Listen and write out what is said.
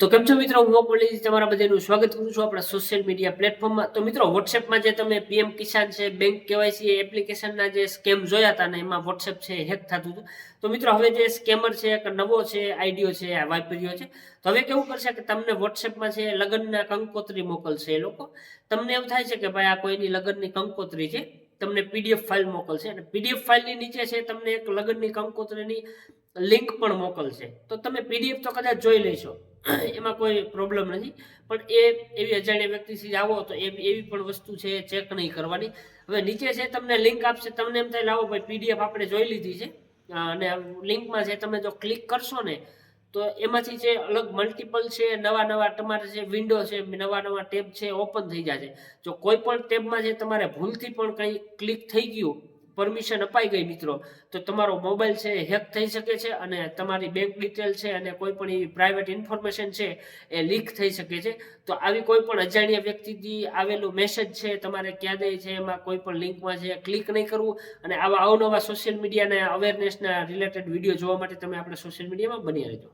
તો કેમ છો મિત્રો, હું પોલીસ તમારા બધાનું સ્વાગત કરું છું આપણા સોશિયલ મીડિયા પ્લેટફોર્મમાં। તો મિત્રો, વોટ્સએપમાં જે તમે પીએમ કિસાન છે, બેંક કેવાયસી એપ્લિકેશનના જે સ્કેમ જોયા હતા ને એમાં વોટ્સએપ છે હેક થતું હતું। તો મિત્રો, હવે જે સ્કેમર છે એક નવો છે આઈડિયો છે વાપર્યો છે। તો હવે કેવું કરશે કે તમને વોટ્સએપમાં છે લગ્નના કંકોત્રી મોકલશે એ લોકો। તમને એમ થાય છે કે ભાઈ આ કોઈની લગ્નની કંકોત્રી છે, તમને પીડીએફ ફાઇલ મોકલશે અને પીડીએફ ફાઇલની નીચે છે તમને એક લગ્નની કંકોત્રીની લિંક પણ મોકલશે। તો તમે પીડીએફ તો કદાચ જોઈ લેશો, એમાં કોઈ પ્રોબ્લેમ નથી, પણ એવી અજાણ્યા વ્યક્તિથી આવો તો એવી પણ વસ્તુ છે ચેક નહીં કરવાની। હવે નીચે છે તમને લિંક આપશે, તમને એમ થાય લાવો ભાઈ પીડીએફ આપણે જોઈ લીધી છે, અને લિંકમાં છે તમે જો ક્લિક કરશો ને તો એમાંથી જે અલગ મલ્ટિપલ છે નવા નવા તમારે જે વિન્ડો છે, નવા નવા ટેબ છે ઓપન થઈ જશે। જો કોઈ પણ ટેબમાં જે તમારે ભૂલથી પણ કંઈ ક્લિક થઈ ગયું, પરમિશન અપાઈ ગઈ મિત્રો, તો તમારો મોબાઈલ છે હેક થઈ શકે છે અને તમારી બેંક ડિટેલ છે અને કોઈ પણ એવી પ્રાઇવેટ ઇન્ફોર્મેશન છે એ લીક થઈ શકે છે। તો આવી કોઈ પણ અજાણ્યા વ્યક્તિથી આવેલું મેસેજ છે તમારે ક્યાં દે છે એમાં કોઈ પણ લિંકમાં છે ક્લિક નહીં કરવું। અને આવા અવનવા સોશિયલ મીડિયાના અવેરનેસના રિલેટેડ વિડીયો જોવા માટે તમે આપણે સોશિયલ મીડિયામાં બની રહેજો।